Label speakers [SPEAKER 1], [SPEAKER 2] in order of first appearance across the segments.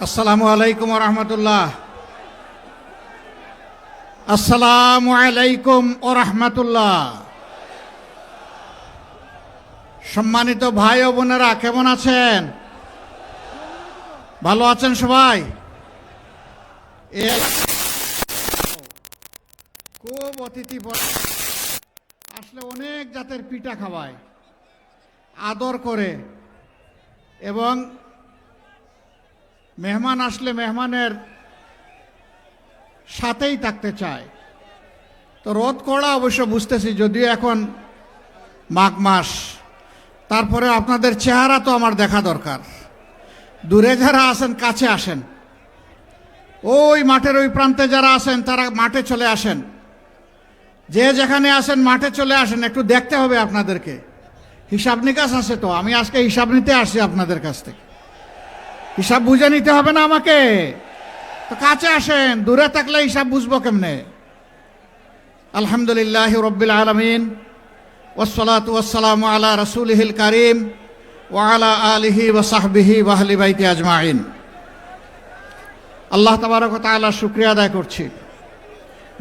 [SPEAKER 1] আসসালামু আলাইকুম ওয়া রাহমাতুল্লাহ। আসসালামু আলাইকুম ওয়া রাহমাতুল্লাহ। সম্মানিত ভাই ও বোনেরা, কেমন আছেন? ভালো আছেন সবাই? খুব অতিথি আসলে অনেক জাতের পিঠা খাওয়ায়, আদর করে, এবং মেহমান আসলে মেহমানের সাথেই থাকতে চায়। তো রোদ কড়া অবশ্য বুঝতেছি, যদিও এখন মাঘ মাস, তারপরে আপনাদের চেহারা তো আমার দেখা দরকার। দূরে যারা আছেন কাছে আসেন, ওই মাঠের ওই প্রান্তে যারা আছেন তারা মাঠে চলে আসেন, যে যেখানে আসেন মাঠে চলে আসেন। একটু দেখতে হবে আপনাদেরকে, হিসাব নিকাশ আছে তো। আমি আজকে হিসাব নিতে আসছি আপনাদের কাছ থেকে, হিসাব বুঝে নিতে হবে না আমাকে? তো কাছে আসেন, দূরে থাকলে হিসাব বুঝবো কেমনে? আলহামদুলিল্লাহি রাব্বিল আলামিন, ওয়াসসালাতু ওয়াসসালামু আলা রাসূলিহিল কারীম ওয়া আলা আলিহি ওয়া সাহবিহি ওয়া আহলি বাইতি আজমাইন। আল্লাহ তাবারক ওয়া তাআলার শুকরিয়া আদায় করছি।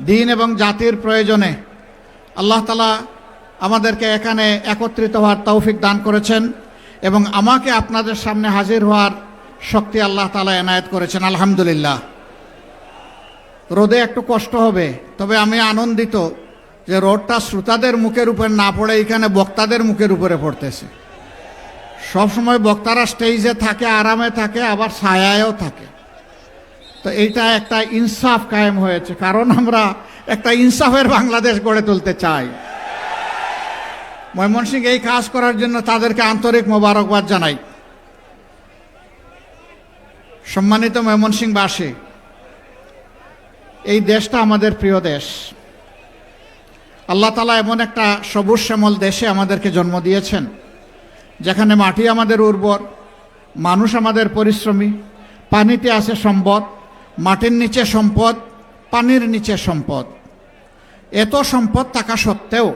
[SPEAKER 1] দিন এবং জাতির প্রয়োজনে আল্লাহ তাআলা আমাদেরকে এখানে একত্রিত হওয়ার তৌফিক দান করেছেন এবং আমাকে আপনাদের সামনে হাজির হওয়ার শক্তি আল্লাহ তাআলা এনায়েত করেছেন। আলহামদুলিল্লাহ। রোদে একটু কষ্ট হবে, তবে আমি আনন্দিত যে রোদটা শ্রোতাদের মুখের উপর না পড়ে এখানে বক্তাদের মুখের উপরে পড়তেছে। সবসময় বক্তারা স্টেজে থাকে, আরামে থাকে, আবার ছায়ায়ও থাকে। তো এইটা একটা ইনসাফ কায়েম হয়েছে, কারণ আমরা একটা ইনসাফের বাংলাদেশ গড়ে তুলতে চাই। ময়মনসিংহ এই কাজ করার জন্য তাদেরকে আন্তরিক মোবারকবাদ জানাই। সম্মানিত ময়মনসিংহবাসী, এই দেশটা আমাদের প্রিয় দেশ। আল্লাহ তাআলা এমন একটা সবুজ শ্যামল দেশে আমাদেরকে জন্ম দিয়েছেন, যেখানে মাটি আমাদের উর্বর, মানুষ আমাদের পরিশ্রমী, পানিতে আছে সম্পদ, মাটির নিচে সম্পদ, পানির নিচে সম্পদ। এত সম্পদ থাকা সত্ত্বেও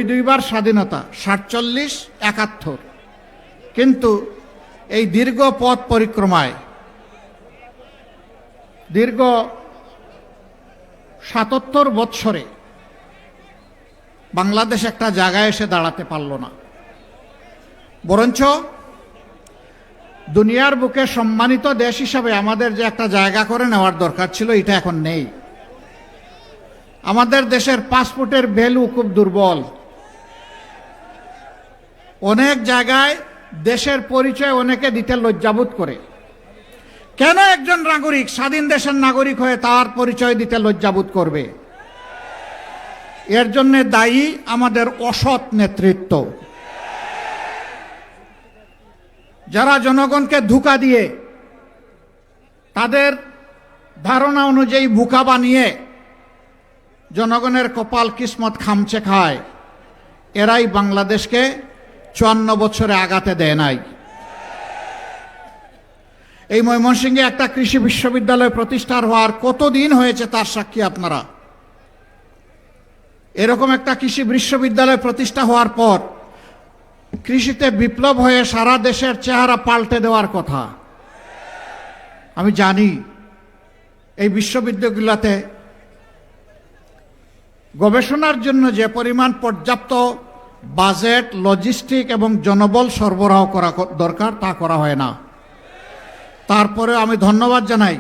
[SPEAKER 1] দুইবার স্বাধীনতা, 47, 71, কিন্তু এই দীর্ঘ পথ পরিক্রমায় দীর্ঘ 77 বৎসরে বাংলাদেশ একটা জায়গায় এসে দাঁড়াতে পারল না। বরঞ্চ দুনিয়ার বুকে সম্মানিত দেশ হিসাবে আমাদের যে একটা জায়গা করে নেওয়ার দরকার ছিল, এটা এখন নেই। আমাদের দেশের পাসপোর্টের ভ্যালু খুব দুর্বল। অনেক জায়গায় দেশের পরিচয় অনেকে দিতে লজ্জাবোধ করে। কেন একজন নাগরিক, স্বাধীন দেশের নাগরিক হয়ে তার পরিচয় দিতে লজ্জাবোধ করবে? এর জন্য দায়ী আমাদের অসৎ নেতৃত্ব, যারা জনগণকে ধোঁকা দিয়ে তাদের ধারণা অনুযায়ী বোকা বানিয়ে জনগণের কপাল কিসমত খামচে খায়। এরাই বাংলাদেশকে 54 বছরে আগাতে দেয় নাই। এই ময়মনসিংহে একটা কৃষি বিশ্ববিদ্যালয় প্রতিষ্ঠার হওয়ার কতদিন হয়েছে তার সাক্ষী আপনারা। এরকম একটা কৃষি বিশ্ববিদ্যালয় প্রতিষ্ঠা হওয়ার পর কৃষিতে বিপ্লব হয়ে সারা দেশের চেহারা পাল্টে দেওয়ার কথা। আমি জানি এই বিশ্ববিদ্যালয়গুলোতে গবেষণার জন্য যে পরিমাণ পর্যাপ্ত বাজেট, লজিস্টিক এবং জনবল সরবরাহ করা দরকার, তা করা হয় না। তারপরে আমি ধন্যবাদ জানাই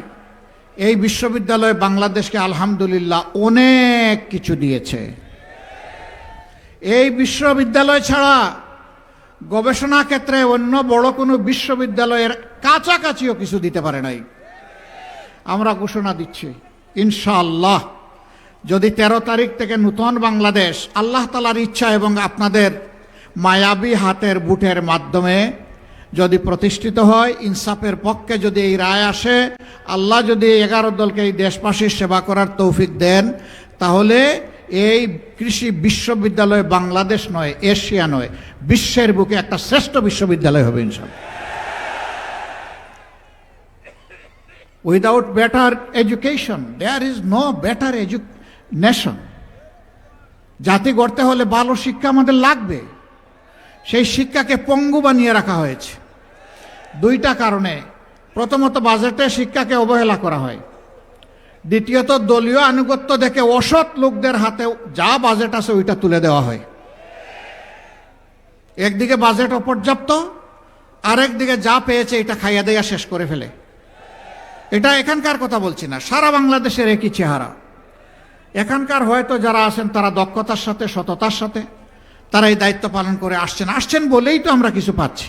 [SPEAKER 1] এই বিশ্ববিদ্যালয় বাংলাদেশকে আলহামদুলিল্লাহ অনেক কিছু দিয়েছে। এই বিশ্ববিদ্যালয় ছাড়া গবেষণা ক্ষেত্রে অন্য বড় কোনো বিশ্ববিদ্যালয়ের কাছাকাছিও কিছু দিতে পারে নাই। আমরা ঘোষণা দিচ্ছি, ইনশাআল্লাহ যদি 13 তারিখ থেকে নতুন বাংলাদেশ আল্লাহ তাআলার ইচ্ছা এবং আপনাদের মায়াবী হাতের বুটের মাধ্যমে যদি প্রতিষ্ঠিত হয়, ইনসাফের পক্ষে যদি এই রায় আসে, আল্লাহ যদি 11 দলকে এই দেশবাসীর সেবা করার তৌফিক দেন, তাহলে এই কৃষি বিশ্ববিদ্যালয় বাংলাদেশ নয়, এশিয়া নয়, বিশ্বের বুকে একটা শ্রেষ্ঠ বিশ্ববিদ্যালয় হবে ইনশাআল্লাহ। Without better education there is no better nation. জাতি গড়তে হলে ভালো শিক্ষা আমাদের লাগবে। সেই শিক্ষাকে পঙ্গু বানিয়ে রাখা হয়েছে দুইটা কারণে। প্রথমত বাজেটে শিক্ষাকে অবহেলা করা হয়, দ্বিতীয়ত দলীয় আনুগত্য দেখে অসৎ লোকদের হাতে যা বাজেট আছে ওইটা তুলে দেওয়া হয়। একদিকে বাজেট অপর্যাপ্ত, আরেকদিকে যা পেয়েছে এটা খাইয়া দেয়া শেষ করে ফেলে। এটা এখানকার কথা বলছি না, সারা বাংলাদেশের একই চেহারা। এখানকার হয়তো যারা আছেন তারা দক্ষতার সাথে, সততার সাথে তারা এই দায়িত্ব পালন করে আসছেন বলেই তো আমরা কিছু পাচ্ছি।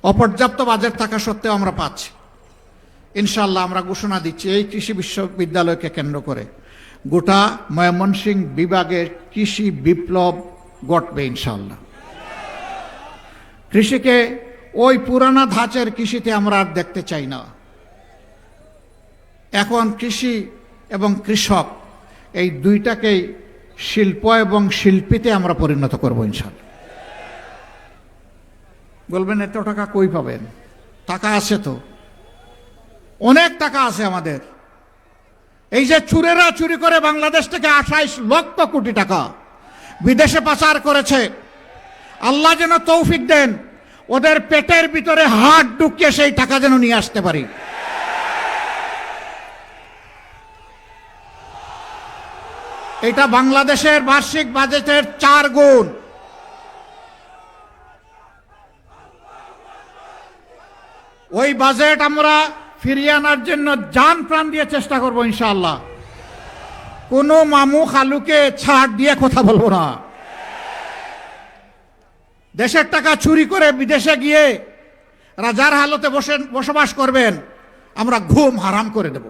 [SPEAKER 1] অপর্যাপ্ত বাজেট থাকা সত্ত্বেও আমরা পাচ্ছি। ইনশাআল্লাহ আমরা ঘোষণা দিচ্ছি, এই কৃষি বিশ্ববিদ্যালয়কে কেন্দ্র করে গোটা ময়মনসিংহ বিভাগের কৃষি বিপ্লব ঘটবে ইনশাআল্লাহ। কৃষিকে ওই পুরানা ধাঁচের কৃষিতে আমরা আর দেখতে চাই না। এখন কৃষি এবং কৃষক এই দুইটাকেই শিল্প এবং শিল্পীতে আমরা পরিণত করব ইনশাআল্লাহ। বলবেন এত টাকা কই পাবেন? টাকা আছে তো, অনেক টাকা আছে আমাদের। এই যে চুরেরা চুরি করে বাংলাদেশ থেকে 28 লক্ষ কোটি টাকা বিদেশে পাচার করেছে, আল্লাহ যেন তৌফিক দেন ওদের পেটের ভিতরে হাত ঢুকিয়ে সেই টাকা যেন নিয়ে আসতে পারি। এটা বাংলাদেশের বার্ষিক বাজেটের 4 গুণ। ওই বাজেট আমরা ফিরিয়ে আনার জন্য জান প্রাণ দিয়ে চেষ্টা করব ইনশাআল্লাহ। কোনো মামু খালুকে ছাড় দিয়ে কথা বলবো না। দেশের টাকা চুরি করে বিদেশে গিয়ে রাজার হালতে বসবাস করবেন, আমরা ঘুম হারাম করে দেব।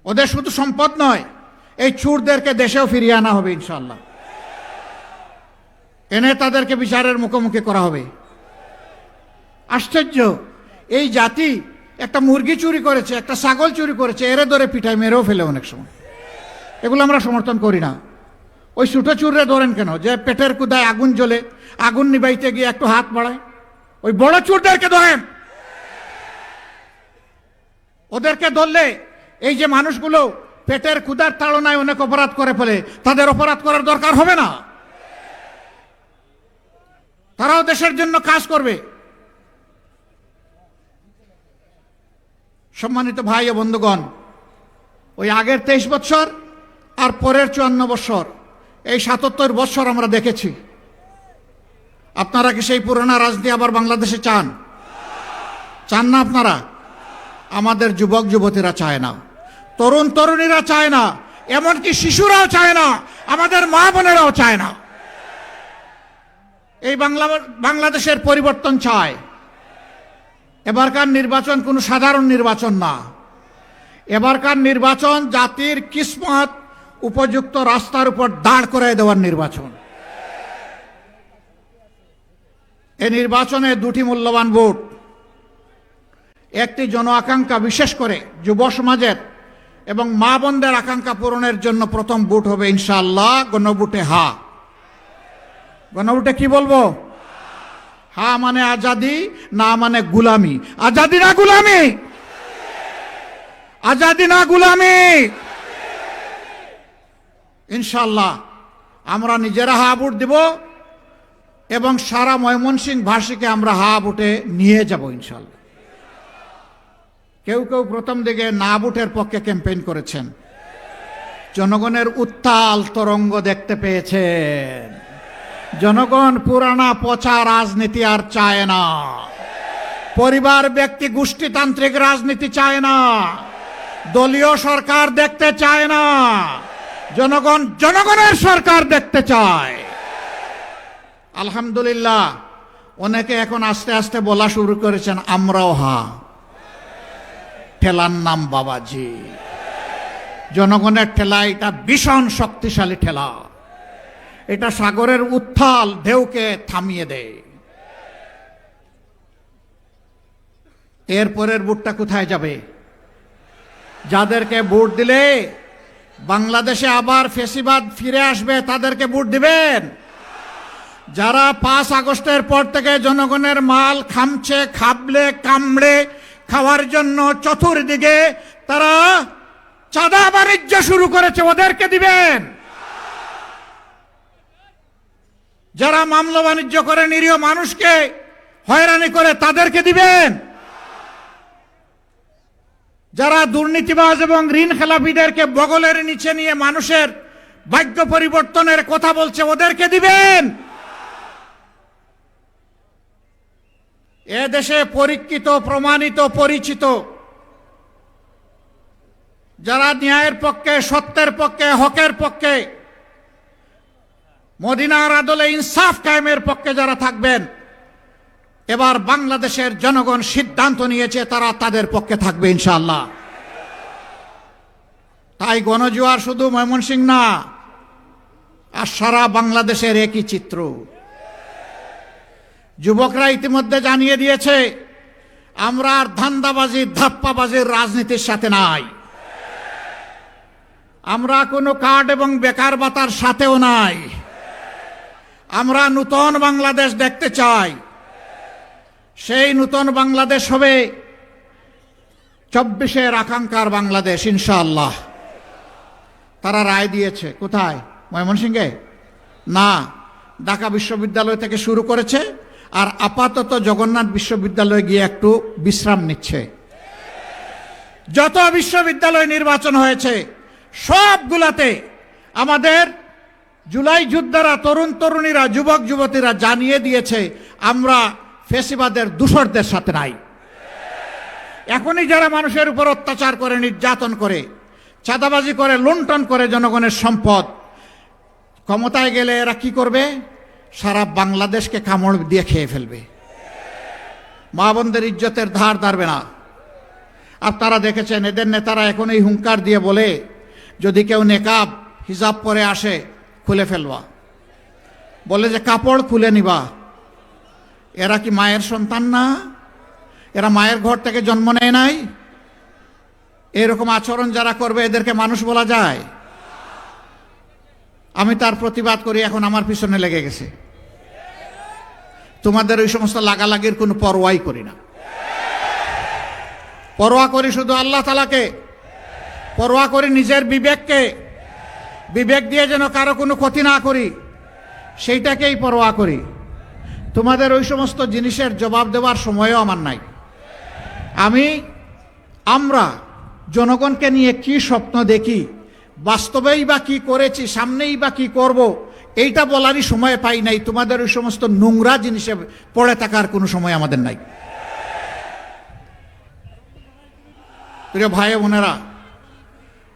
[SPEAKER 1] ওদের শুধু সম্পদ নয়, এই চোরদেরকে দেশেও ফিরিয়ে আনা হবে ইনশাআল্লাহ। এনে তাদেরকে বিচারের মুখোমুখি করা হবে। আশ্চর্য, এই জাতি একটা মুরগি চুরি করেছে, একটা ছাগল চুরি করেছে, এরে ধরে পিঠায় মেরেও ফেলে অনেক সময়। এগুলো আমরা সমর্থন করি না। ওই ছোটো চুররে ধরেন কেন? যে পেটের কুদায় আগুন জ্বলে, আগুন নিবাইতে গিয়ে একটু হাত বাড়ায়। ওই বড় চুরদেরকে ধরেন। ওদেরকে ধরলে এই যে মানুষগুলো পেটের ক্ষুধার তাড়নায় অনেক অপরাধ করে ফেলে, তাদের অপরাধ করার দরকার হবে না। তারাও দেশের জন্য কাজ করবে। সম্মানিত ভাই ও বন্ধুগণ, ওই আগের 23 বছর আর পরের 54 বছর, এই 77 বছর আমরা দেখেছি। আপনারা কি সেই পুরোনো রাজনীতি আবার বাংলাদেশে চান? চান না আপনারা? আমাদের যুবক যুবতীরা চায় না, তরুণ তরুণীরা চায় না, এমনকি শিশুরাও চায় না, আমাদের মা বোনেরাও চায় না। এই বাংলাদেশের পরিবর্তন চায়। এবারকার নির্বাচন কোনো সাধারণ নির্বাচন না। এবারকার নির্বাচন জাতির কিসমত উপযুক্ত রাস্তার উপর দাঁড় করায় দেওয়ার নির্বাচন। এই নির্বাচনে 2টি মূল্যবান ভোট। একটি জন আকাঙ্ক্ষা, বিশেষ করে যুব সমাজের এবং মা বোনদের আকাঙ্ক্ষা পূরণের জন্য প্রথম ভোট হবে ইনশাআল্লাহ গণভোটে হা। গণভোটে কি বলবো? হা মানে আজাদি, না মানে গুলামি। আজাদি না গুলামি? আজাদি না গুলামি? ইনশাআল্লাহ আমরা নিজেরা হা ভোট দিব এবং সারা ময়মনসিংহ ভাষীকে আমরা হা ভোটে নিয়ে যাব ইনশাআল্লাহ। কেউ কেউ প্রথম দিকে না ভোটের পক্ষে ক্যাম্পেইন করেছেন। জনগণের উত্তাল তরঙ্গ দেখতে পেয়েছেন। জনগণ পুরানা পচা রাজনীতি আর চায় না। পরিবার, ব্যক্তি, গোষ্ঠীতান্ত্রিক রাজনীতি চায় না। দলীয় সরকার দেখতে চায় না। জনগণ জনগণের সরকার দেখতে চায়। আলহামদুলিল্লাহ, অনেকে এখন আস্তে আস্তে বলা শুরু করেছেন আমরাও হা। ঠেলার নাম বাবাজি। জনগণের ঠেলা এটা ভীষণ শক্তিশালী ঠেলা। এটা সাগরের উত্তাল ঢেউকে থামিয়ে দেয়। এরপরের ভোটটা কোথায় যাবে? যাদেরকে ভোট দিলে বাংলাদেশে আবার ফ্যাসিবাদ ফিরে আসবে তাদেরকে ভোট দিবেন। যারা 5 আগস্টের পর থেকে জনগণের মাল খামছে, খাবলে কামড়ে খাওয়ার জন্য চতুর্দিকে তারা চাঁদা বাণিজ্য শুরু করেছে, ওদেরকে দিবেন। যারা মামলা বাণিজ্য করে নিরীহ মানুষকে হয়রানি করে তাদেরকে দিবেন? যারা দুর্নীতিবাজ এবং ঋণ খেলাপিদেরকে বগলের নিচে নিয়ে মানুষের ভাগ্য পরিবর্তনের কথা বলছে, ওদেরকে দিবেন? এ দেশে পরীক্ষিত, প্রমাণিত, পরিচিত যারা ন্যায়ের পক্ষে, সত্যের পক্ষে, হকের পক্ষে, মদিনার আদলে ইনসাফ কায়েমের পক্ষে যারা থাকবেন, এবার বাংলাদেশের জনগণ সিদ্ধান্ত নিয়েছে তারা তাদের পক্ষে থাকবে ইনশাআল্লাহ। তাই গণজোয়ার শুধু ময়মনসিংহ না, আর সারা বাংলাদেশের একই চিত্র। যুবকরা ইতিমধ্যে জানিয়ে দিয়েছে আমরা আর ধান্দাবাজি, ধাপ্পাবাজির রাজনীতির সাথে নাই, আমরা কোনো কার্ড এবং বেকার ভাতার সাথেও নাই। আমরা নূতন বাংলাদেশ দেখতে চাই। সেই নূতন বাংলাদেশ হবে 24-এর আকাঙ্ক্ষার বাংলাদেশ ইনশাআল্লাহ। তারা রায় দিয়েছে কোথায়? ময়মনসিংহে না, ঢাকা বিশ্ববিদ্যালয় থেকে শুরু করেছে, আর আপাতত জগন্নাথ বিশ্ববিদ্যালয়ে গিয়ে একটু বিশ্রাম নিচ্ছে। যত বিশ্ববিদ্যালয় নির্বাচন হয়েছে সবগুলাতে আমাদের জুলাই যোদ্ধারা, তরুণ তরুণীরা, যুবক যুবতীরা জানিয়ে দিয়েছে আমরা ফেসিবাদের দূষরদের সাথে নাই। এখনই যারা মানুষের উপর অত্যাচার করে, নির্যাতন করে, চাঁদাবাজি করে, লুণ্ঠন করে জনগণের সম্পদ, ক্ষমতায় গেলে এরা কি করবে? সারা বাংলাদেশকে কামড় দিয়ে খেয়ে ফেলবে। মা বোনদের ইজ্জতের ধার ধারবে না। আপনারা দেখেছেন এদের নেতারা এখন এই হুঙ্কার দিয়ে বলে যদি কেউ নেকাব হিজাব পরে আসে খুলে ফেলবা, বলে যে কাপড় খুলে নিবা। এরা কি মায়ের সন্তান না? এরা মায়ের ঘর থেকে জন্ম নেয় নাই? এরকম আচরণ যারা করবে এদেরকে মানুষ বলা যায়? আমি তার প্রতিবাদ করি, এখন আমার পিছনে লেগে গেছে। তোমাদের ওই সমস্ত লাগালাগির কোনো পরোয়াই করি না। পরোয়া করি শুধু আল্লাহ তাআলাকে, পরোয়া করি নিজের বিবেককে। বিবেক দিয়ে যেন কারো কোনো ক্ষতি না করি, সেইটাকেই পরোয়া করি। তোমাদের ওই সমস্ত জিনিসের জবাব দেওয়ার সময়ও আমার নাই। আমরা জনগণকে নিয়ে কি স্বপ্ন দেখি, বাস্তবেই বা কি করেছি, সামনেই বা কি করব, এইটা বলারই সময় পাই নাই। তোমাদের ওই সমস্ত নোংরা জিনিসে পড়ে থাকার কোনো সময় আমাদের নাই। প্রিয় ভাই বোনেরা,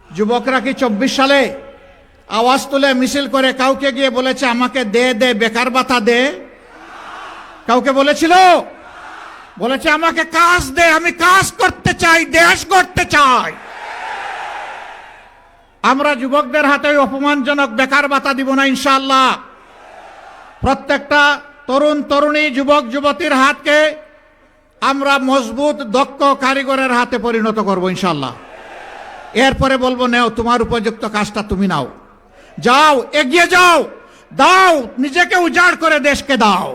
[SPEAKER 1] যুবকরা কি 24 সালে আওয়াজ তুলে মিছিল করে কাউকে গিয়ে বলেছে আমাকে দে দে বেকার ভাতা দে? কাউকে বলেছিল? বলেছে আমাকে কাজ দে, আমি কাজ করতে চাই, দেশ করতে চাই। আমরা যুবকদের হাতে অপমানজনক বেকার ভাতা দিব না ইনশাআল্লাহ। প্রত্যেকটা তরুণ তরুণী, যুবক যুবতীর হাতকে আমরা মজবুত দক্ষ কারিগরের হাতে পরিণত করব ইনশাআল্লাহ। এরপরে বলবো নেও, তোমার উপযুক্ত কাজটা তুমি নাও, যাও, এগিয়ে যাও, দাও, নিজেকে উজাড় করে দেশকে দাও।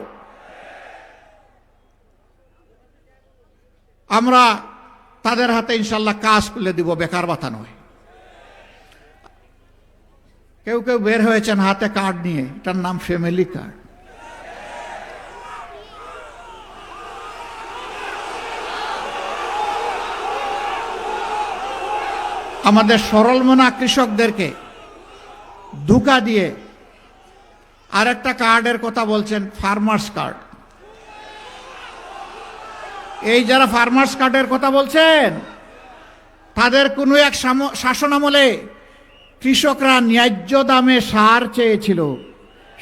[SPEAKER 1] আমরা তাদের হাতে ইনশাআল্লাহ কাজ তুলে দিব, বেকার ভাতা নয়। কেউ কেউ বের হয়েছেন হাতে কার্ড নিয়ে, এটার নাম ফ্যামিলি কার্ড। আমাদের সরল মনা কৃষকদেরকে ধোঁকা দিয়ে আরেকটা কার্ডের কথা বলছেন, ফার্মার্স কার্ড। এই যারা ফার্মার্স কার্ডের কথা বলছেন, তাদের কোনো এক শাসনামলে কৃষকরা ন্যায্য দামে সার চেয়েছিল,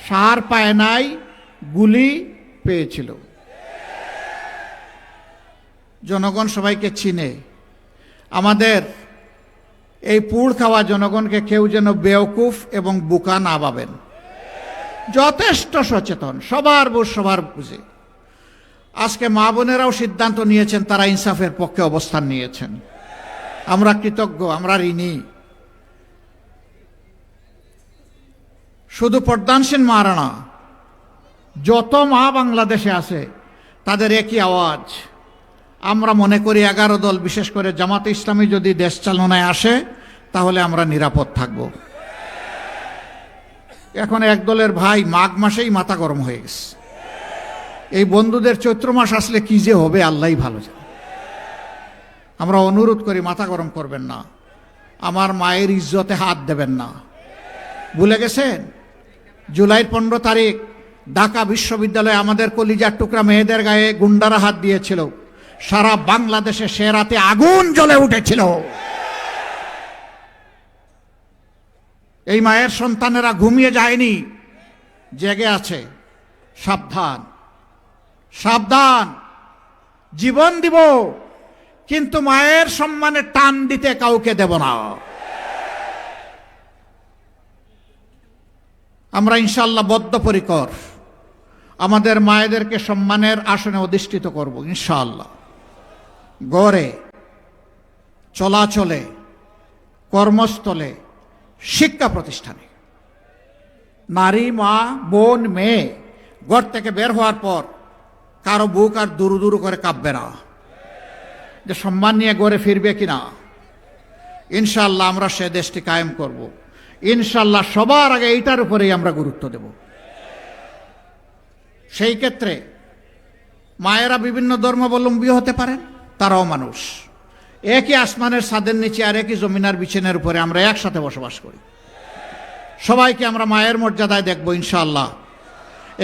[SPEAKER 1] সার পায় নাই, গুলি পেয়েছিল। জনগণ সবাইকে চিনে। আমাদের এই পুড় খাওয়া জনগণকে কেউ যেন বেওকুফ এবং বোকা না ভাবেন। যথেষ্ট সচেতন, সবার বোঝ সবার বুঝে। আজকে মা বোনেরাও সিদ্ধান্ত নিয়েছেন, তারা ইনসাফের পক্ষে অবস্থান নিয়েছেন। আমরা কৃতজ্ঞ, আমরা ঋণী। শুধু পর্দানসীন মারা না, যত মা বাংলাদেশে আছে তাদের একই আওয়াজ। আমরা মনে করি 11 দল, বিশেষ করে জামাতে ইসলামী যদি দেশ চালনায় আসে তাহলে আমরা নিরাপদ থাকব। এখন এক দলের ভাই মাঘ মাসেই মাথা গরম হয়ে গেছে। এই বন্ধুদের চৈত্র মাস আসলে কি যে হবে আল্লাহই ভালো জানে। আমরা অনুরোধ করি, মাথা গরম করবেন না, আমার মায়ের ইজ্জতে হাত দেবেন না। ভুলে গেছেন জুলাইয়ের 15 তারিখ ঢাকা বিশ্ববিদ্যালয়ে আমাদের কলিজার টুকরা মেয়েদের গায়ে গুন্ডারা হাত দিয়েছিল। সারা বাংলাদেশে সে রাতে আগুন জ্বলে উঠেছিল। এই মায়ের সন্তানেরা ঘুমিয়ে যায়নি, জেগে আছে। সাবধান, সাবধান। জীবন দিব, কিন্তু মায়ের সম্মানে টান দিতে কাউকে দেব না। আমরা ইনশাআল্লাহ বদ্ধপরিকর আমাদের মায়েদেরকে সম্মানের আসনে অধিষ্ঠিত করব ইনশাআল্লাহ। গড়ে, চলাচলে, কর্মস্থলে, শিক্ষা প্রতিষ্ঠানে নারী, মা, বোন, মেয়ে ঘর থেকে বের হওয়ার পর কারো বুক আর দুরু দুরু করে কাঁপবে না যে সম্মান নিয়ে গড়ে ফিরবে কিনা। ইনশাআল্লাহ আমরা সে দেশটি কায়েম করব। ইনশাআল্লাহ সবার আগে এইটার উপরেই আমরা গুরুত্ব দেব। সেই ক্ষেত্রে মায়েরা বিভিন্ন ধর্মাবলম্বী হতে পারেন, তারাও মানুষ। একই আসমানের ছাদের নিচে আর একই জমিনার বিছানার উপরে আমরা একসাথে বসবাস করি। সবাইকে আমরা মায়ের মর্যাদায় দেখব ইনশাআল্লাহ।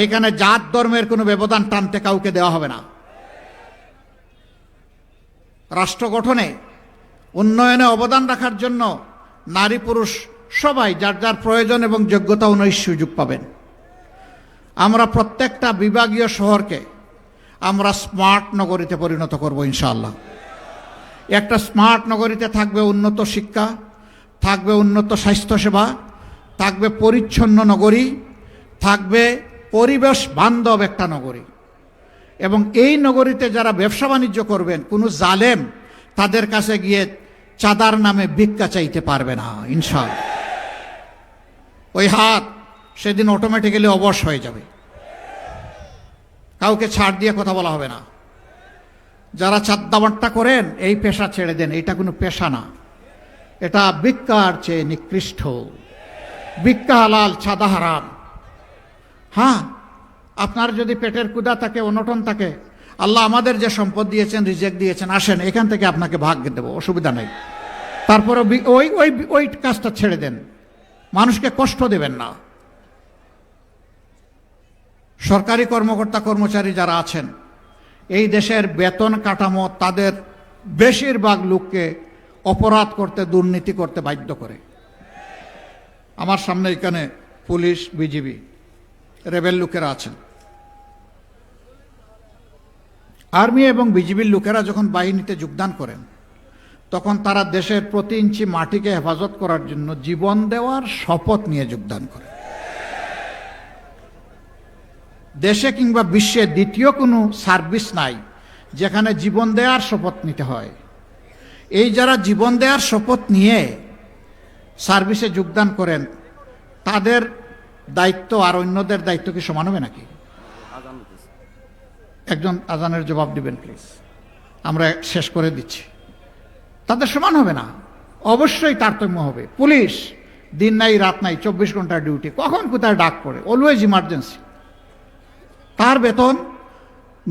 [SPEAKER 1] এইখানে জাত ধর্মের কোনো ব্যবধান টানতে কাউকে দেওয়া হবে না। রাষ্ট্র গঠনে, উন্নয়নে অবদান রাখার জন্য নারী পুরুষ সবাই যার যার প্রয়োজন এবং যোগ্যতা অনুযায়ী সুযোগ পাবেন। আমরা প্রত্যেকটা বিভাগীয় শহরকে আমরা স্মার্ট নগরীতে পরিণত করব ইনশাআল্লাহ। একটা স্মার্ট নগরীতে থাকবে উন্নত শিক্ষা, থাকবে উন্নত স্বাস্থ্যসেবা, থাকবে পরিচ্ছন্ন নগরী, থাকবে পরিবেশ বান্ধব একটা নগরী। এবং এই নগরীতে যারা ব্যবসা বাণিজ্য করবেন, কোনো জালেম তাদের কাছে গিয়ে চাঁদার নামে ভিক্ষা চাইতে পারবে না ইনশাআল্লাহ। ওই হাত সেদিন অটোমেটিক্যালি অবশ হয়ে যাবে। কাউকে ছাড় দিয়ে কথা বলা হবে না। যারা চাঁদাবাট্টা করেন এই পেশা ছেড়ে দেন, এটা কোনো পেশা না, এটা ভিক্ষার চেয়ে নিকৃষ্ট। ভিক্ষা হালাল, চাঁদা হারাম। হ্যাঁ, আপনার যদি পেটের ক্ষুধা থাকে, অনটন থাকে, আল্লাহ আমাদের যে সম্পদ দিয়েছেন, রিজেক্ট দিয়েছেন, আসেন এখান থেকে আপনাকে ভাগ দেবো, অসুবিধা নেই। তারপরে ওই ওই ওই কাজটা ছেড়ে দেন, মানুষকে কষ্ট দেবেন না। সরকারি কর্মকর্তা কর্মচারী যারা আছেন, এই দেশের বেতন কাঠামো তাদের বেশিরভাগ লোককে অপরাধ করতে, দুর্নীতি করতে বাধ্য করে। আমার সামনে এখানে পুলিশ, বিজিবি, রেবেল লোকেরা আছেন। আর্মি এবং বিজিবির লোকেরা যখন বাহিনীতে যোগদান করেন, তখন তারা দেশের প্রতি ইঞ্চি মাটিকে হেফাজত করার জন্য জীবন দেওয়ার শপথ নিয়ে যোগদান করে। দেশে কিংবা বিশ্বে দ্বিতীয় কোনো সার্ভিস নাই যেখানে জীবন দেওয়ার শপথ নিতে হয়। এই যারা জীবন দেওয়ার শপথ নিয়ে সার্ভিসে যোগদান করেন, তাদের দায়িত্ব আর অন্যদের দায়িত্ব কি সমান হবে নাকি? একজন আজানের জবাব দিবেন প্লিজ, আমরা শেষ করে দিচ্ছি। তাদের সমান হবে না, অবশ্যই তারতম্য হবে। পুলিশ দিন নাই রাত নাই, 24 ঘন্টার ডিউটি, কখন কোথায় ডাক পড়ে, অলওয়েজ ইমার্জেন্সি। তার বেতন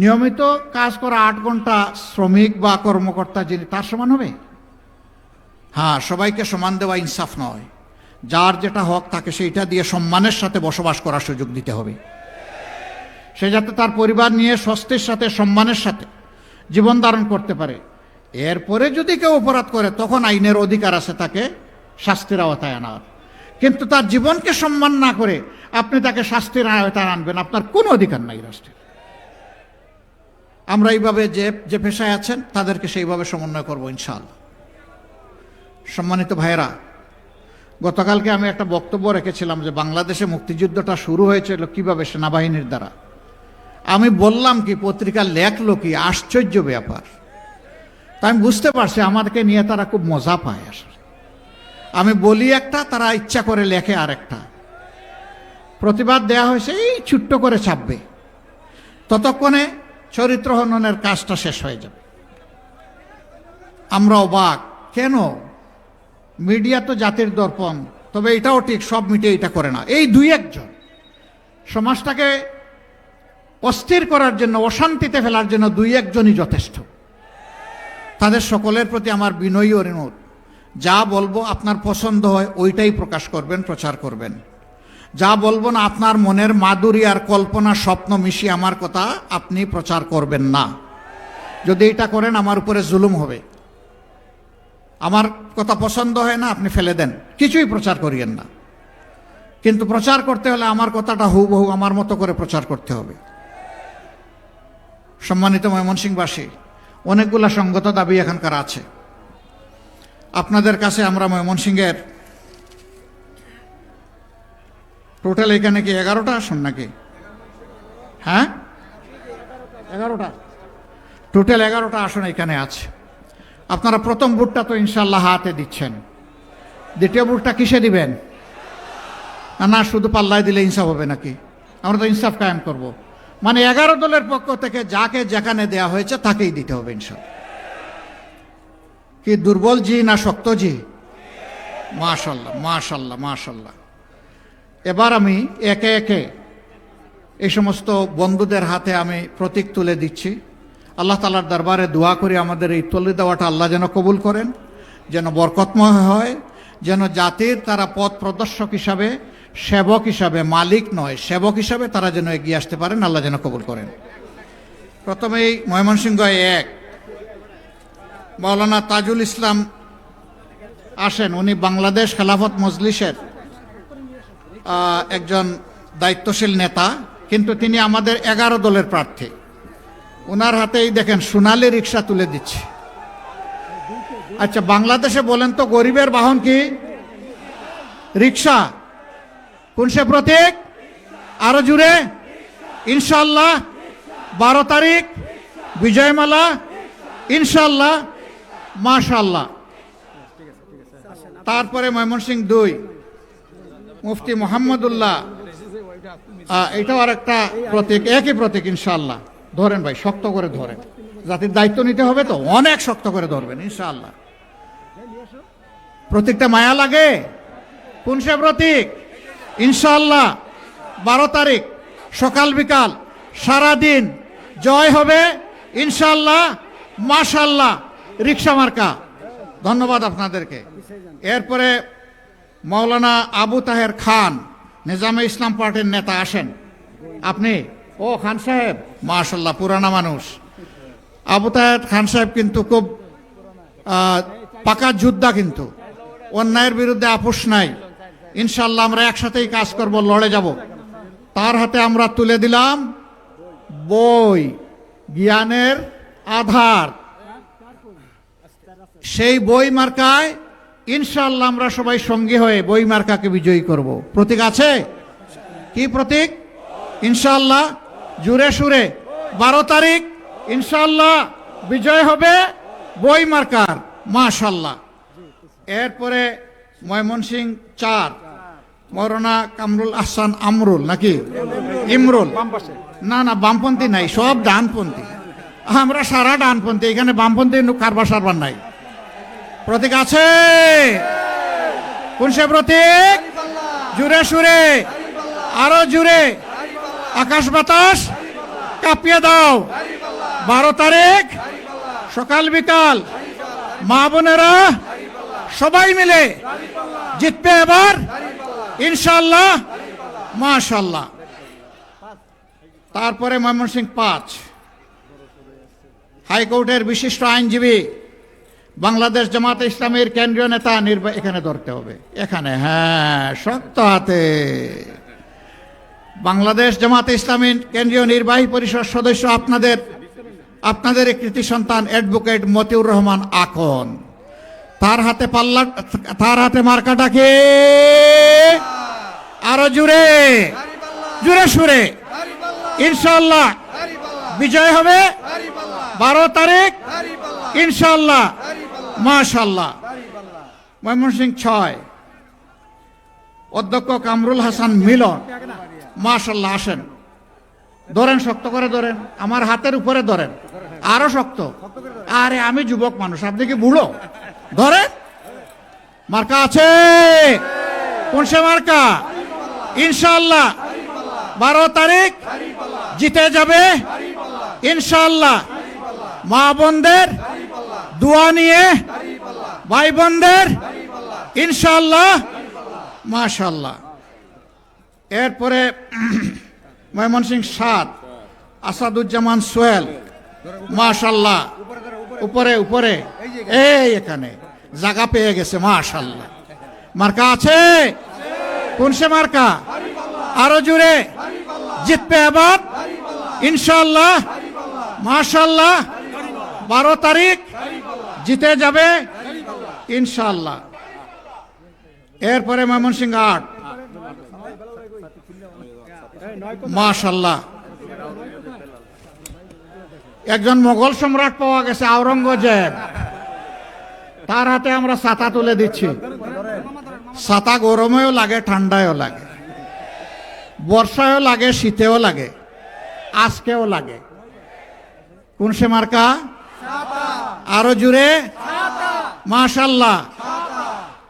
[SPEAKER 1] নিয়মিত কাজ করা 8 ঘন্টা শ্রমিক বা কর্মকর্তা যিনি, তার সমান হবে? হ্যাঁ, সবাইকে সমান দেওয়া ইনসাফ নয়। যার যেটা হক তাকে সেইটা দিয়ে সম্মানের সাথে বসবাস করার সুযোগ দিতে হবে। সে যাতে তার পরিবার নিয়ে স্বস্তির সাথে, সম্মানের সাথে জীবন ধারণ করতে পারে। এরপরে যদি কেউ অপরাধ করে, তখন আইনের অধিকার আছে তাকে শাস্তির আওতায় আনার। কিন্তু তার জীবনকে সম্মান না করে আপনি তাকে শাস্তির আওতায় আনবেন, আপনার কোনো অধিকার নাই রাষ্ট্রের। আমরা এইভাবে যে পেশায় আছেন তাদেরকে সেইভাবে সমন্বয় করবো ইনশাআল্লাহ। সম্মানিত ভাইয়েরা, গতকালকে আমি একটা বক্তব্য রেখেছিলাম যে বাংলাদেশে মুক্তিযুদ্ধটা শুরু হয়েছিল কিভাবে, সেনাবাহিনীর দ্বারা। আমি বললাম কি, পত্রিকা লেখলো কি, আশ্চর্য ব্যাপার। তা আমি বুঝতে পারছি আমাদেরকে নিয়ে তারা খুব মজা পায়। আসলে আমি বলি একটা, তারা ইচ্ছা করে লেখে আরেকটা। প্রতিবাদ দেয়া হয়েছে, এই ছোট্ট করে ছাপবে, ততক্ষণে চরিত্র হননের কাজটা শেষ হয়ে যাবে। আমরা অবাক, কেন? মিডিয়া তো জাতির দর্পণ, তবে এটাও ঠিক সব মিডিয়া এটা করে না। এই 2-1 জন সমাজটাকে অস্থির করার জন্য, অশান্তিতে ফেলার জন্য দুই একজনই যথেষ্ট। তাদের সকলের প্রতি আমার বিনয়ী অনুরোধ, যা বলবো আপনার পছন্দ হয় ওইটাই প্রকাশ করবেন, প্রচার করবেন। যা বলবো না, আপনার মনের মাধুরী আর কল্পনা স্বপ্ন মিশিয়ে আমার কথা আপনি প্রচার করবেন না। যদি এটা করেন আমার উপরে জুলুম হবে। আমার কথা পছন্দ হয় না, আপনি ফেলে দেন, কিছুই প্রচার করিয়েন না। কিন্তু প্রচার করতে হলে আমার কথাটা হুবহু আমার মতো করে প্রচার করতে হবে। সম্মানিত ময়মনসিংহবাসী, অনেকগুলা সঙ্গত দাবি এখানকার আছে। আপনাদের কাছে আমরা ময়মনসিংহের টোটাল এখানে কি 11টা আসন নাকি? হ্যাঁ, 11টা, টোটাল 11টা আসন এখানে আছে। আপনারা প্রথম ভোটটা তো ইনশাল্লাহ হাতে দিচ্ছেন, দ্বিতীয় ভোটটা কিসে দিবেন? না শুধু পাল্লায় দিলে ইনসাফ হবে নাকি? আমরা তো ইনসাফ কায়েম করব। মানে 11 দলের পক্ষ থেকে যাকে যেখানে দেয়া হয়েছে তাকেই দিতে হবে ইনশাল্লাহ। কি দুর্বল জি না শক্ত জি? মাশাল্লাহ, মাশাল্লাহ, মাশাল্লাহ। এবার আমি একে একে এই সমস্ত বন্ধুদের হাতে আমি প্রতীক তুলে দিচ্ছি। আল্লাহ তাআলার দরবারে দোয়া করি আমাদের এই তুলে দেওয়াটা আল্লাহ যেন কবুল করেন, যেন বরকতময় হয়, যেন জাতির তারা পথ প্রদর্শক হিসাবে, সেবক হিসাবে, মালিক নয় সেবক হিসাবে তারা যেন এগিয়ে আসতে পারেন, আল্লাহ যেন কবুল করেন। প্রথমেই ময়মনসিংহ 1 মাওলানা তাজুল ইসলাম আসেন। উনি বাংলাদেশ খেলাফত মজলিসের একজন দায়িত্বশীল নেতা, কিন্তু তিনি আমাদের 11 দলের প্রার্থী। ওনার হাতেই দেখেন সোনালী রিক্সা তুলে দিচ্ছে। আচ্ছা, বাংলাদেশে বলেন তো গরিবের বাহন কি? রিক্সা। কোন সে প্রতীক? আরো জুড়ে ইনশাল্লাহ। 12 তারিখ বিজয়মালা ইনশাল্লাহ, মাশাল্লাহ। তারপরে ময়মনসিংহ 2 মুফতি মোহাম্মদুল্লাহ, এটাও আর একটা প্রতীক, একই প্রতীক ইনশাল্লাহ। ধরেন ভাই, শক্ত করে ধরেন, জাতির দায়িত্ব নিতে হবে তো, অনেক শক্ত করে ধরবেন ইনশাআল্লাহ। প্রতীকটা মায়া লাগে। কোন সে প্রতীক? ইনশাআল্লাহ 12 তারিখ সকাল বিকাল সারাদিন জয় হবে ইনশাআল্লাহ, মাশাআল্লাহ। রিক্সা মার্কা। ধন্যবাদ আপনাদেরকে। এরপরে মাওলানা আবু তাহের খান, নিজামে ইসলাম পার্টির নেতা, আসেন আপনি। ও খান সাহেব, মাশাআল্লাহ, পুরানা মানুষ। আবু তাহের খান সাহেব কিন্তু খুব পাকা যোদ্ধা, কিন্তু অন্যায়ের বিরুদ্ধে আপোষ নাই। ইনশাআল্লাহ আমরা একসাথেই কাজ করব, লড়ে যাব। তার হাতে আমরা তুলে দিলাম বই, জ্ঞানের আধার। সেই বই মার্কায় ইনশাআল্লাহ আমরা সবাই সঙ্গী হয়ে বই মার্কাকে বিজয়ী করব। প্রতীক আছে? কি প্রতীক? ইনশাআল্লাহ জুড়ে সুরে 12 তারিখ ইনশাআল্লাহ বিজয় হবে বই মার্কার, মাশাআল্লাহ। এরপরে ময়মনসিংহ 4 মৌলানা কামরুল আহসান আমরুল, নাকি ইমরুল? না না, বামপন্থী নাই, সব ডানপন্থী। আমরা সারা ডানপন্থী, এখানে বামপন্থী কারবার সারবার নাই। প্রতীক আছে? কোন সে প্রতীক? জুড়ে সুরে, আরো জুড়ে, আকাশ বাতাস কাঁপিয়ে দাও। 12 তারিখ সকাল বিকাল মা বোনেরা সবাই মিলে জিতবে এবার ইনশাআল্লাহ, মাশাআল্লাহ। তারপরে ময়মনসিংহ 5 হাইকোর্টের বিশিষ্ট আইনজীবী, বাংলাদেশ জামাতে ইসলামের কেন্দ্রীয় নেতা এখানে ধরতে হবে, এখানে, হ্যাঁ, শক্ত হাতে। বাংলাদেশ জামাতে ইসলামী কেন্দ্রীয় নির্বাহী পরিষদ সদস্য আপনাদের কৃতি সন্তান অ্যাডভোকেট মতিউর রহমান আকন। তার হাতে পাল্লা, তার হাতে মার্কাটাকে আরো জুড়ে জুড়ে সুরে ইনশাআল্লাহ বিজয় হবে 12 তারিখ ইনশাআল্লাহ, মাশাআল্লাহ। ময়মনসিংহ 6 অধ্যক্ষ কামরুল হাসান মিলন, মাশাআল্লাহ। আসেন, ধরেন, শক্ত করে ধরেন, আমার হাতের উপরে ধরেন, আরো শক্ত। আরে আমি যুবক মানুষ, আপনি কি বুড়ো? ধরেন। মার্কা আছে? কোন সে মার্কা? ইনশাআল্লাহ 12 তারিখ জিতে যাবে ইনশাআল্লাহ। মা বোনদের দোয়া নিয়ে, ভাই বোনদের ইনশাআল্লাহ, মাশাআল্লাহ। এরপরে ময়মনসিংহ ৭ আসাদুজ্জামান সোহেল, মাশাআল্লাহ। উপরে উপরে এই এখানে জায়গা পেয়ে গেছে, মাশাআল্লাহ। মার্কা আছে? কোন সে মার্কা? আরো জুড়ে জিতবে এবার ইনশাআল্লাহ, মাশাআল্লাহ। 12 তারিখ জিতে যাবে ইনশাআল্লাহ। এরপরে ময়মনসিংহ ৮, মাশাআল্লাহ। একজন মোগল সম্রাট পাওয়া গেছে, আওরঙ্গজেব। তার হাতে আমরা ছাতা তুলে দিচ্ছি। ছাতা গরমেও লাগে, ঠান্ডায়ও লাগে, বর্ষায়ও লাগে, শীতেও লাগে, আজকেও লাগে। কোন সে মার্কা? আরো জুড়ে, মাশাআল্লাহ,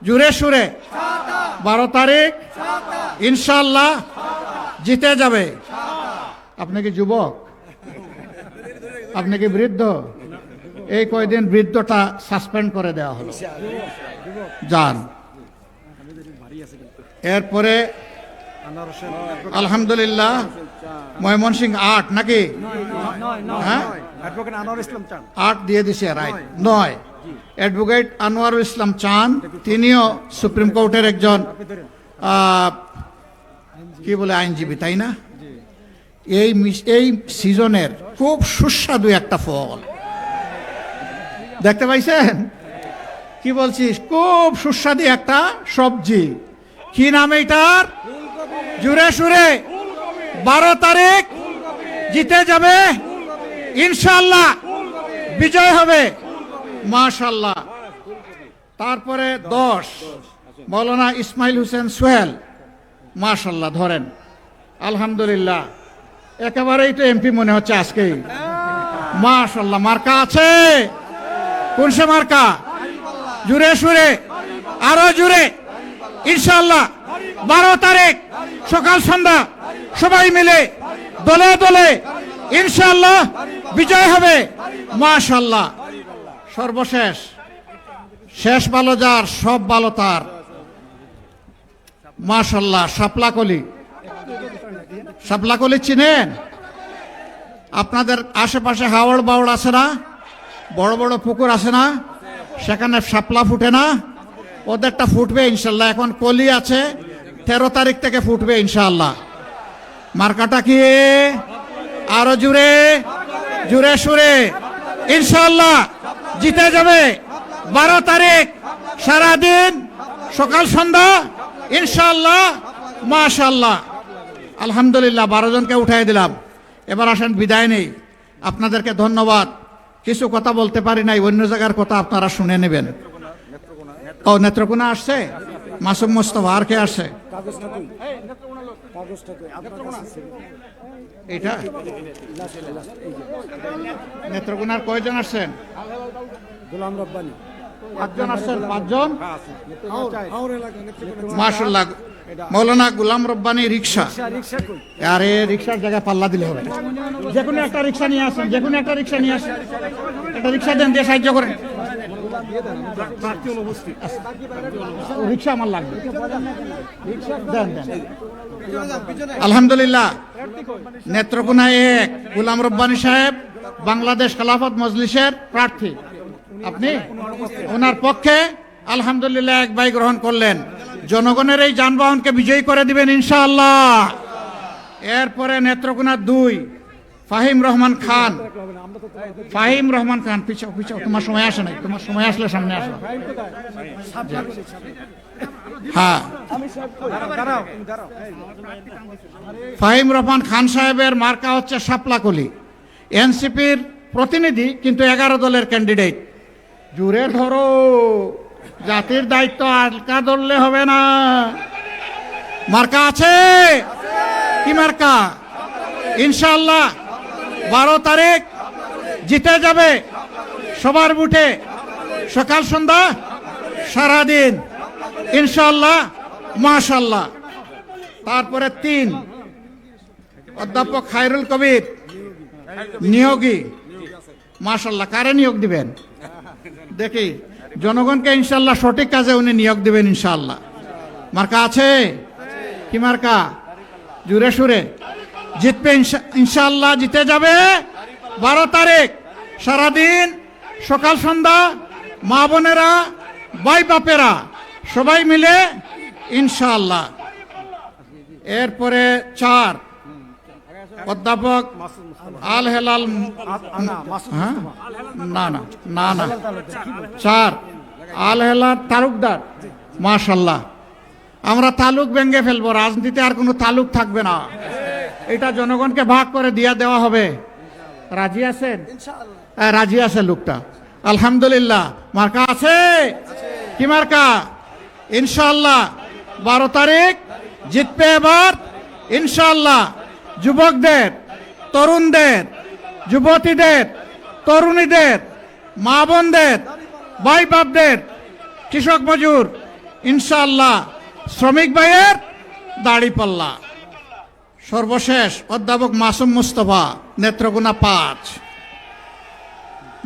[SPEAKER 1] জুড়ে সুরে। 12 তারিখ ইনশাআল্লাহ জিতে যাবে। আপনি কি যুবক? আপনি কি বৃদ্ধ? এই কয়দিন বৃদ্ধটা সাসপেন্ড করে দেওয়া হলো, যান। এরপরে আলহামদুলিল্লাহ ময়মনসিংহ ৮ নাকি? হ্যাঁ, ৮ দিয়ে দিছে, রাইট। ৯ অ্যাডভোকেট আনোয়ারুল ইসলাম চান, তিনিও সুপ্রিম কোর্টের একজন কি বলে আইনজীবী, তাই না? এই সিজনের খুব সুস্বাদু একটা ফল দেখতে পাইছেন? কি বলছিস? খুব সুস্বাদু একটা সবজি। কি নাম এটার? জুড়ে সুরে 12 তারিখ জিতে যাবে ইনশাআল্লাহ, বিজয় হবে, মাশাআল্লাহ। তারপরে 10 মৌলানা ইসমাইল হোসেন সোহেল, মাশাআল্লাহ। ধরেন, আলহামদুলিল্লাহ, একেবারেই তো এমপি মনে হচ্ছে আজকেই, মাশাআল্লাহ। মার্কা আছে? কোন সে মার্কা? জুড়ে সুরে, আরো জুড়ে ইনশাআল্লাহ। 12 তারিখ সকাল সন্ধ্যা সবাই মিলে দলে দলে ইনশাআল্লাহ বিজয় হবে, মাশাআল্লাহ। সর্বশেষ, শেষ ভালো যার সব ভালো তার, মাশাআল্লাহ। শাপলাকলি, শাপলাকলি চিনেন? আপনাদের আশেপাশে হাওড় বাওড় আছে না? বড় বড় পুকুর আছে না? সেখানে শাপলা ফুটে না? ওদেরটা ফুটবে ইনশাল্লাহ। এখন কলি আছে, 13 তারিখ থেকে ফুটবে ইনশাআল্লাহ। মার্কাটা কি? আরো জুড়ে, জুড়ে সুরে ইনশাআল্লাহ জিতে যাবে। 12 তারিখ সারাদিন সকাল সন্ধ্যা ইনশাআল্লাহ, মাশাআল্লাহ। আলহামদুলিল্লাহ, 12 জনকে উঠাই দিলাম। এবার আসেন বিদায় নেই। আপনাদেরকে ধন্যবাদ। কিছু কথা বলতে পারি নাই, অন্য জায়গার কথা আপনারা শুনে নেবেন। ও, নেত্রকোনা আসছে? মাসুম মোস্তফা। আর কে আসছে? এটা নেত্রকোনার কয়জন আসছেন?
[SPEAKER 2] গোলাম রব্বানী
[SPEAKER 1] 5 জন আসছেন। 5 জন, মাশাআল্লাহ। মৌলানা গোলাম রব্বানী রিক্সা। আরে রিক্সার জায়গায় পাল্লা দিলে হবে। যে কোনো একটা রিক্সা নিয়ে আসেন, যে কোনো একটা রিক্সা নিয়ে আসেন। একটা রিক্সা দেন, দিয়ে সাহায্য করেন। রিক্সা আমার লাগবে, দেন দেন। আলহামদুলিল্লাহ, নেত্রকোনা 1 গোলাম রব্বানী সাহেব বাংলাদেশ খেলাফত মজলিসের প্রার্থী। আপনি ওনার পক্ষে আলহামদুলিল্লাহ 1 ভাই গ্রহণ করলেন। জনগণের এই যানবাহনকে বিজয়ী করে দিবেন ইনশাআল্লাহ। এরপরে নেত্রকোনা 2 ফাহিম রহমান খান। ফাহিম রহমান খান, পিছাও পিছাও, তোমার সময় আসে নাই। তোমার সময় আসলে সামনে আসো। হ্যাঁ, ফাহিম রহমান খান সাহেবের মার্কা হচ্ছে শাপলাকলি। এনসিপির প্রতিনিধি, কিন্তু 11 দলের ক্যান্ডিডেট। জুড়ে ধরো, জাতির দায়িত্ব আলকা ধরলে হবে না। মার্কা আছে? কি মার্কা? ইনশাআল্লাহ 12 তারিখ জিতে যাবে সবার বুটে, সকাল সন্ধ্যা সারাদিন ইনশাআল্লাহ, মাশাআল্লাহ। তারপরে 3 অধ্যাপক খায়রুল কবির নিয়োগী। মাশাল্লাহ, কারে নিয়োগ দিবেন দেখি? জনগণকে ইনশাল্লাহ সঠিক কাজে উনি নিয়োগ দিবেন ইনশাল্লাহ। মার্কা আছে? কি মার্কা? জুড়ে সুরে জিতবে ইনশাল্লাহ, জিতে যাবে। 12 তারিখ সারাদিন সকাল সন্ধ্যা মা বোনেরা ভাই বাপেরা সবাই মিলে ইনশাল্লাহ। এরপরে 4 অধ্যাপক আল হেলাল, হ্যাঁ না না না না 4 আল হেলাল তালুকদার। মাশাল্লাহ, আমরা তালুক ভেঙে ফেলবো, রাজনীতিতে আর কোনো তালুক থাকবে না। এটা জনগণকে ভাগ করে দিয়ে দেওয়া হবে। রাজি আছেন? হ্যাঁ, রাজি আছে লোকটা, আলহামদুলিল্লাহ। মার্কা আছে? কি মার্কা? ইনশাআল্লাহ 12 তারিখ জিতবে এবার ইনশাআল্লাহ। যুবকদের, তরুণদের, যুবতীদের, তরুণীদের, মা বোনদের, ভাই বাপদের, কৃষক মজুর ইনশাআল্লাহ, শ্রমিক ভাইয়ের দাড়ি পাল্লা। সর্বশেষ অধ্যাপক মাসুম মুস্তফা, নেত্রকোনা 5।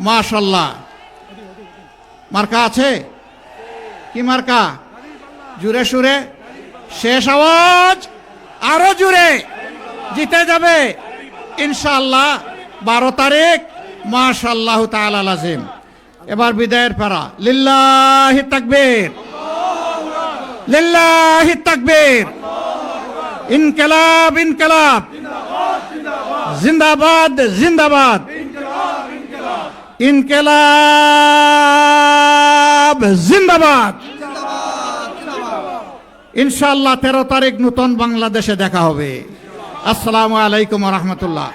[SPEAKER 1] মাশাল্লাহ, মার্কা আছে? কি মার্কা? জুড়ে সুরে শেষ আওয়াজ, আরো জুড়ে, জিতে যাবে ইনশাআল্লাহ 12 তারিখ। মাশাআল্লাহু তাআলা লাজিম। এবার বিদায়ের পারা। লিল্লাহি তাকবীর, লিল্লাহি তাকবীর। ইনকিলাব, ইনকিলাব, জিন্দাবাদ, জিন্দাবাদ, ইনকিলাব জিন্দাবাদ। ইনশাআল্লাহ 13 তারিখ নতুন বাংলাদেশে দেখা হবে। আসসালামু আলাইকুম ওয়া রাহমাতুল্লাহ।